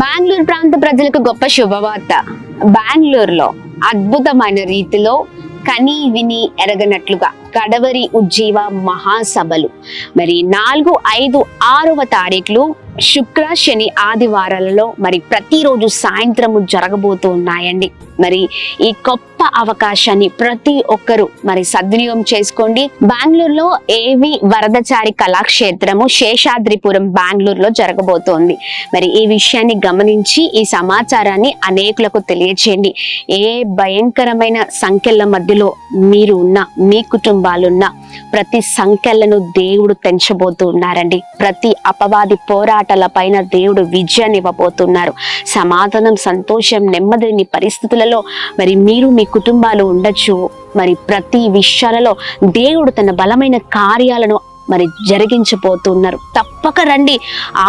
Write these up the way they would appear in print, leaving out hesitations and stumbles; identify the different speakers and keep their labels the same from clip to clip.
Speaker 1: బెంగళూరు ప్రాంత ప్రజలకు గొప్ప శుభవార్త. బెంగళూరులో అద్భుతమైన రీతిలో కని విని ఎరగనట్లుగా కడవరి ఉజ్జీవ మహాసభలు మరి 4, 5, 6వ తారీఖులు శుక్ర, శని, ఆదివారాలలో మరి ప్రతిరోజు సాయంత్రము జరగబోతూ ఉన్నాయండి. మరి ఈ గొప్ప అవకాశాన్ని ప్రతి ఒక్కరూ మరి సద్వినియోగం చేసుకోండి. బెంగళూరులో ఏవి వరదచారి కళాక్షేత్రము శేషాద్రిపురం బెంగళూరులో జరగబోతోంది. మరి ఈ విషయాన్ని గమనించి ఈ సమాచారాన్ని అనేకులకు తెలియచేయండి. ఏ భయంకరమైన సంఖ్యల మధ్యలో మీరు ఉన్న, మీ కుటుంబాలున్న ప్రతి సంఖ్యలను దేవుడు తెంచబోతూ ఉన్నారండి. ప్రతి అపవాది పోరాటాల పైన దేవుడు విజయాన్ని ఇవ్వబోతున్నారు. సమాధానం, సంతోషం, నెమ్మదిని పరిస్థితులలో మరి మీరు, మీ కుటుంబాలు ఉండొచ్చు. మరి ప్రతి విషయాలలో దేవుడు తన బలమైన కార్యాలను మరి జరిగించబోతున్నారు. తప్పక రండి.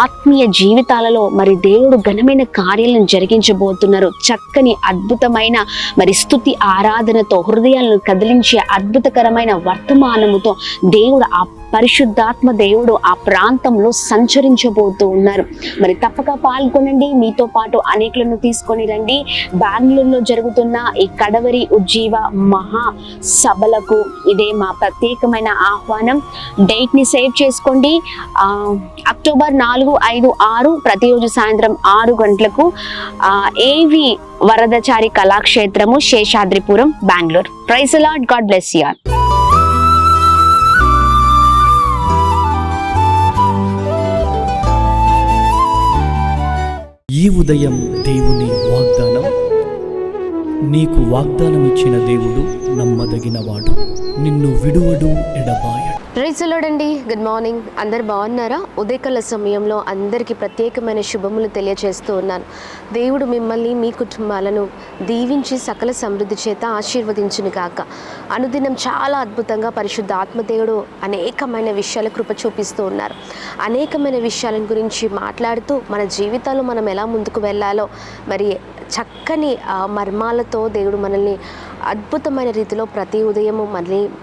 Speaker 1: ఆత్మీయ జీవితాలలో మరి దేవుడు ఘనమైన కార్యాలను జరిగించబోతున్నారు. చక్కని అద్భుతమైన మరి స్తుతి ఆరాధనతో హృదయాలను కదిలించే అద్భుతకరమైన వర్తమానముతో దేవుడు, ఆ పరిశుద్ధాత్మ దేవుడు ఆ ప్రాంతంలో సంచరించబోతూ ఉన్నారు. మరి తప్పక పాల్గొనండి. మీతో పాటు అనేకులను తీసుకొని రండి. బెంగళూరులో జరుగుతున్న ఈ కడవరి ఉజ్జీవ మహా సభలకు ఇదే మా ప్రత్యేకమైన ఆహ్వానం. డేట్ ని సేవ్ చేసుకోండి. అక్టోబర్ 4, 5, 6 ప్రతిరోజు సాయంత్రం 6 గంటలకు A V Varadachari Kalakshetramu Seshadripuram Bengaluru. Praise the lord. God bless you all.
Speaker 2: ఈ ఉదయం దేవుని వాగ్దానం. నీకు వాగ్దానం ఇచ్చిన దేవుడు నమ్మదగినవాడు, నిన్ను విడువడు, ఎడబాయడు.
Speaker 3: ప్రైజ్ ది లార్డ్ అండి. Good morning. అందరు బాగున్నారా? ఉదయకాల సమయంలో అందరికీ ప్రత్యేకమైన శుభములు తెలియజేస్తూ ఉన్నాను. దేవుడు మిమ్మల్ని, మీ కుటుంబాలను దీవించి సకల సమృద్ధి చేత ఆశీర్వదించును గాక. అనుదినం చాలా అద్భుతంగా పరిశుద్ధ ఆత్మదేవుడు అనేకమైన విషయాల కృప చూపిస్తూ ఉన్నారు. అనేకమైన విషయాల గురించి మాట్లాడుతూ మన జీవితాలు మనం ఎలా ముందుకు వెళ్ళాలో మరి చక్కని మర్మాలతో దేవుడు మనల్ని అద్భుతమైన రీతిలో ప్రతి ఉదయము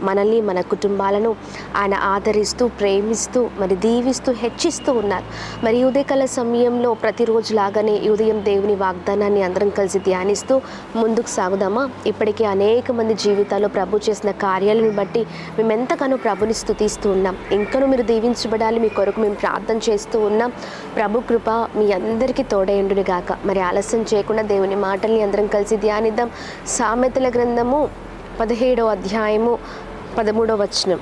Speaker 3: మనల్ని మన కుటుంబాలను ఆయన ఆదరిస్తూ, ప్రేమిస్తూ, మరి దీవిస్తూ, హెచ్చిస్తూ ఉన్నారు. మరి ఉదయకాల సమయంలో ప్రతిరోజు లాగానే ఈ ఉదయం దేవుని వాగ్దానాన్ని అందరం కలిసి ధ్యానిస్తూ ముందుకు సాగుదామా? ఇప్పటికీ అనేక మంది జీవితాల్లో ప్రభు చేసిన కార్యాలను బట్టి మేము ఎంతగానో ప్రభుని స్తుతిస్తూ ఉన్నాం. ఇంకనూ మీరు దీవించబడాలి, మీ కొరకు మేము ప్రార్థన చేస్తూ ఉన్నాం. ప్రభు కృప మీ అందరికీ తోడైండును గాక. మరి ఆలస్యం చేయకుండా దేవుని మాటల్ని అందరం కలిసి ధ్యానిద్దాం. సామెతల గ్రంథము 17వ అధ్యాయము 13వ వచనం.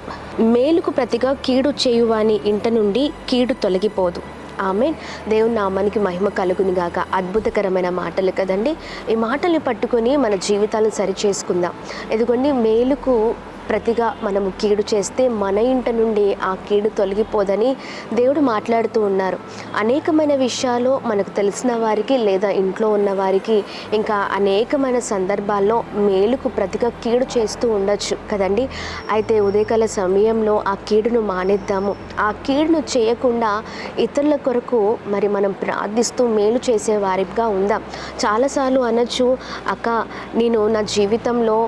Speaker 3: మేలుకు ప్రతిగా కీడు చేయువాని ఇంట నుండి కీడు తొలగిపోదు. ఆమేన్. దేవుని నామానికి మహిమ కలుగును గాక. అద్భుతకరమైన మాటలు కదండి. ఈ మాటల్ని పట్టుకొని మన జీవితాలను సరి చేసుకుందాం. ఎందుకంటే మేలుకు ప్రతిగా మనము కీడు చేస్తే మన ఇంట నుండి ఆ కీడు తొలగిపోదని దేవుడు మాట్లాడుతూ ఉన్నారు. అనేకమైన విషయాలు మనకు తెలిసిన వారికి లేదా ఇంట్లో ఉన్న వారికి ఇంకా అనేకమైన సందర్భాల్లో మేలుకు ప్రతిగా కీడు చేస్తూ ఉండొచ్చు కదండి. అయితే ఉదయకాల సమయంలో ఆ కీడును మానేద్దాము. ఆ కీడును చేయకుండా ఇతరుల కొరకు మరి మనం ప్రార్థిస్తూ మేలు చేసే వారిగా ఉందాం. చాలాసార్లు అనొచ్చు, అక్క నేను నా జీవితంలో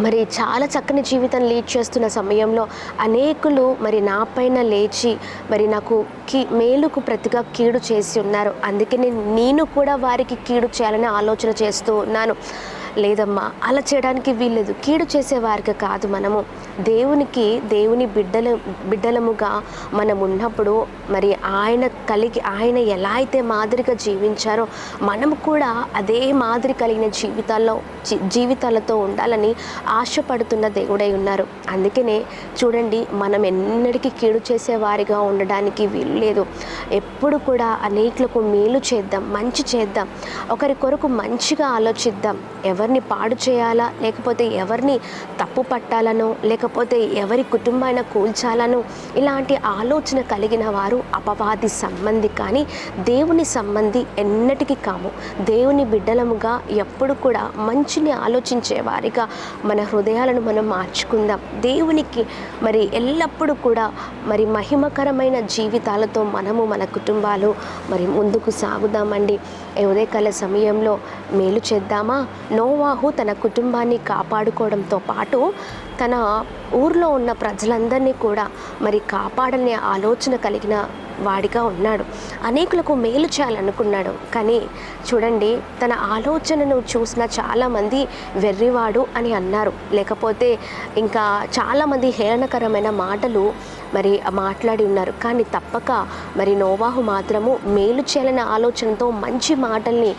Speaker 3: మరి చాలా చక్కని జీవితం లీడ్ చేస్తున్న సమయంలో అనేకులు మరి నా పైన లేచి మరి నాకు మేలుకు ప్రతిగా కీడు చేసి ఉన్నారు. అందుకే నేను కూడా వారికి కీడు చేయాలని ఆలోచన చేస్తూ ఉన్నాను. లేదమ్మా, అలా చేయడానికి వీల్లేదు. కీడు చేసే వారికి కాదు, మనము దేవుని బిడ్డలముగా మనం ఉన్నప్పుడు మరి ఆయన ఎలా అయితే మాదిరిగా జీవించారో మనము కూడా అదే మాదిరి కలిగిన జీవితాలతో ఉండాలని ఆశపడుతున్న దేవుడై ఉన్నారు. అందుకనే చూడండి, మనం ఎన్నటికీ కీడు చేసే వారిగా ఉండడానికి వీలు లేదు. ఎప్పుడు కూడా అనేకులకు మేలు చేద్దాం, మంచి చేద్దాం, ఒకరి కొరకు మంచిగా ఆలోచిద్దాం. ఎవరిని పాడు చేయాలా, లేకపోతే ఎవరిని తప్పు పట్టాలనో, లేకపోతే ఎవరి కుటుంబాన్ని కూల్చాలనో ఇలాంటి ఆలోచన కలిగిన వారు అపవాది సంబంధి కానీ దేవుని సంబంధి ఎన్నటికీ కాము. దేవుని బిడ్డలముగా ఎప్పుడు కూడా మంచిని ఆలోచించే వారిగా మన హృదయాలను మనం మార్చుకుందాం. దేవునికి మరి ఎల్లప్పుడూ కూడా మరి మహిమకరమైన జీవితాలతో మనము మన కుటుంబాలు మరి ముందుకు సాగుదామండి. ఉదయకాల సమయంలో మేలు చేద్దామా? నోవాహు తన కుటుంబాన్ని కాపాడుకోవడంతో పాటు తన ఊర్లో ఉన్న ప్రజలందరినీ కూడా మరి కాపాడనే ఆలోచన కలిగిన వాడిగా ఉన్నాడు. అనేకులకు మేలు చేయాలనుకున్నాడు. కానీ చూడండి, తన ఆలోచనను చూసిన చాలామంది వెర్రివాడు అని అన్నారు. లేకపోతే ఇంకా చాలామంది హేళనకరమైన మాటలు మరి మాట్లాడి ఉన్నారు. కానీ తప్పక మరి నోవాహు మాత్రము మేలు చేయాలనే ఆలోచనతో మంచి మాటల్ని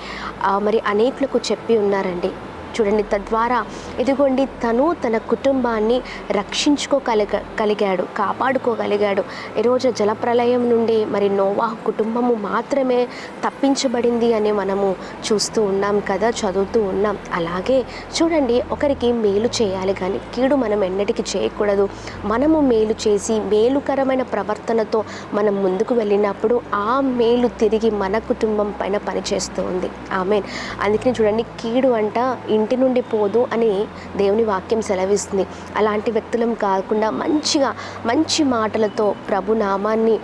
Speaker 3: మరి అనేకులకు చెప్పి ఉన్నారండి. తద్వారా ఇదిగోండి తను తన కుటుంబాన్ని రక్షించుకోగలిగాడు, కాపాడుకోగలిగాడు. ఈరోజు జలప్రలయం నుండి మరి నోవాహు కుటుంబము మాత్రమే తప్పించబడింది అని మనము చూస్తూ ఉన్నాం కదా, చదువుతూ ఉన్నాం. అలాగే చూడండి, ఒకరికి మేలు చేయాలి కానీ కీడు మనం ఎన్నటికీ చేయకూడదు. మనము మేలు చేసి మేలుకరమైన ప్రవర్తనతో మనం ముందుకు వెళ్ళినప్పుడు ఆ మేలు తిరిగి మన కుటుంబం పైన పనిచేస్తూ ఉంది. ఆమేన్. అందుకని చూడండి, కీడు అంట ఇంటి నుండి పోదు అని దేవుని వాక్యం సెలవిస్తుంది. అలాంటి వ్యక్తులం కాకుండా మంచి మాటలతో ప్రభు నామాన్ని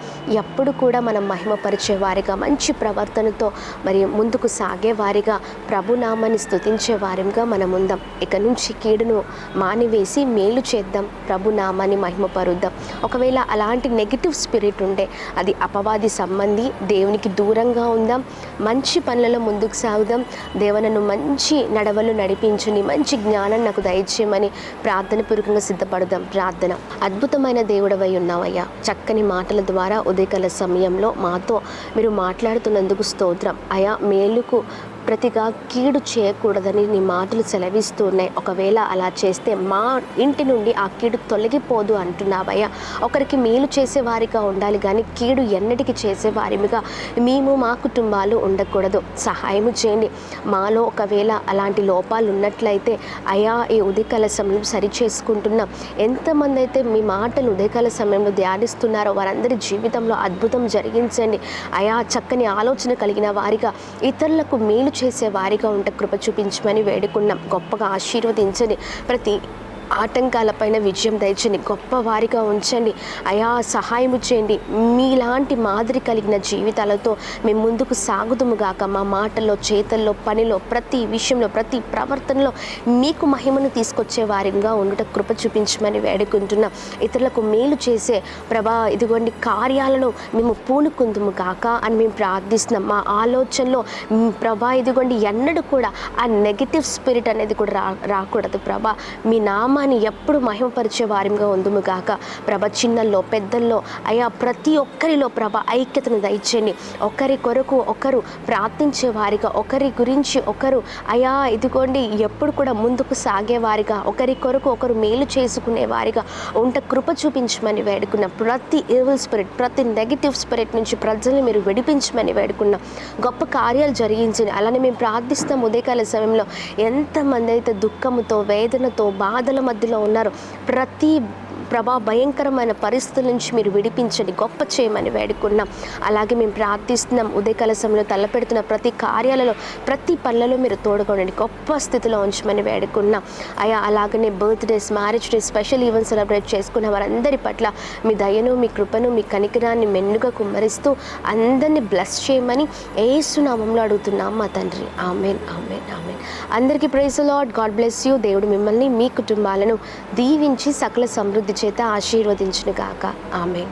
Speaker 3: ఎప్పుడు కూడా మనం మహిమపరిచే వారిగా, మంచి ప్రవర్తనతో మరి ముందుకు సాగే వారిగా, ప్రభు నామాన్ని స్తుతించే వారిగా మనం ఉందాం. ఇక నుంచి కీడును మానివేసి మేలు చేద్దాం, ప్రభు నామాన్ని మహిమపరుద్దాం. ఒకవేళ అలాంటి నెగిటివ్ స్పిరిట్ ఉంటే అది అపవాది సంబంధి, దేవునికి దూరంగా ఉందాం, మంచి పనులలో ముందుకు సాగుదాం. దేవనను మంచి నడవలు నడిపించుని, మంచి జ్ఞానం నాకు దయచేయమని ప్రార్థన పూర్వకంగా సిద్ధపడదాం. ప్రార్థన. అద్భుతమైన దేవుడవై ఉన్నావయ్యా, చక్కని మాటల ద్వారా ఉదయకాల సమయంలో మాతో మీరు మాట్లాడుతున్నందుకు స్తోత్రం అయ్యా. మేలుకు ప్రతిగా కీడు చేయకూడదని నీ మాటలు సెలవిస్తూ ఉన్నాయి. ఒకవేళ అలా చేస్తే మా ఇంటి నుండి ఆ కీడు తొలగిపోదు అంటున్నావయ్యా. ఒకరికి మేలు చేసేవారిగా ఉండాలి కానీ కీడు ఎన్నటికి చేసేవారిగా మేము మా కుటుంబాలు ఉండకూడదు. సహాయము చేయండి. మాలో ఒకవేళ అలాంటి లోపాలు ఉన్నట్లయితే అయ్యా ఈ ఉదయకాల సమయంలో సరి చేసుకుంటున్నాం. ఎంతమంది అయితే మీ మాటలు ఉదయకాల సమయంలో ధ్యానిస్తున్నారో వారందరి జీవితంలో అద్భుతం జరిగించండి అయ్యా. చక్కని ఆలోచన కలిగిన వారిగా, ఇతరులకు మేలు చేసే వారిగా ఉంటే కృప చూపించమని వేడుకున్నాం. గొప్పగా ఆశీర్వదించండి. ప్రతి ఆటంకాలపైన విజయం దయచండి. గొప్ప వారిగా ఉంచండి అయా. సహాయము చేయండి. మీలాంటి మాదిరి కలిగిన జీవితాలతో మేము ముందుకు సాగుదుము గాక. మా మాటల్లో, చేతల్లో, పనిలో, ప్రతి విషయంలో, ప్రతి ప్రవర్తనలో మీకు మహిమను తీసుకొచ్చే వారిగా ఉండుట కృప చూపించమని వేడుకుంటున్నాం. ఇతరులకు మేలు చేసే ప్రభా ఇదిగోండి కార్యాలను మేము పూనుకుందుము గాక అని మేము ప్రార్థిస్తున్నాం. మా ఆలోచనలో ప్రభా ఇదిగోండి ఎన్నడూ కూడా ఆ నెగిటివ్ స్పిరిట్ అనేది కూడా రాకూడదు ప్రభా. మీ నామాన్ని ఎప్పుడు మహిమపరిచే వారిగా ఉందుము గాక ప్రభ. చిన్నల్లో, పెద్దల్లో అయా ప్రతి ఒక్కరిలో ప్రభ ఐక్యతను దయచేయండి. ఒకరి కొరకు ఒకరు ప్రార్థించే వారిగా, ఒకరి గురించి ఒకరు అయా ఇదిగోండి ఎప్పుడు కూడా ముందుకు సాగే వారిగా, ఒకరి కొరకు ఒకరు మేలు చేసుకునే వారిగా ఉంట కృప చూపించమని వేడుకున్నాం. ప్రతి ఈవిల్ స్పిరిట్, ప్రతి నెగిటివ్ స్పిరిట్ నుంచి ప్రజల్ని మీరు విడిపించమని వేడుకున్నాం. గొప్ప కార్యాలు జరిగించండి. అలానే మేము ప్రార్థిస్తాం. ఉదయకాల సమయంలో ఎంతమంది అయితే దుఃఖముతో, వేదనతో, బాధల మధ్యలో ఉన్నారు, ప్రతి ప్రభా భయంకరమైన పరిస్థితుల నుంచి మీరు విడిపించండి, గొప్ప చేయమని వేడుకున్నాం. అలాగే మేము ప్రార్థిస్తున్నాం. ఉదయకాల సమయంలో తలపెడుతున్న ప్రతి కార్యాలలో, ప్రతి పనులలో మీరు తోడుకోండి, గొప్ప స్థితిలో ఉంచమని వేడుకున్నాం అయా. అలాగనే birthdays, marriage days, special event celebrate చేసుకున్న వారందరి పట్ల మీ దయను, మీ కృపను, మీ కనికరాన్ని మెండుగా కుమ్మరిస్తూ అందరినీ బ్లెస్ చేయమని యేసు నామములో అడుగుతున్నాం మా తండ్రి. ఆమేన్, ఆమేన్, ఆమేన్. అందరికీ praise the lord. God bless you. దేవుడు మిమ్మల్ని, మీ కుటుంబాలను దీవించి సకల సమృద్ధి చేత ఆశీర్వదించును గాక. ఆమేన్.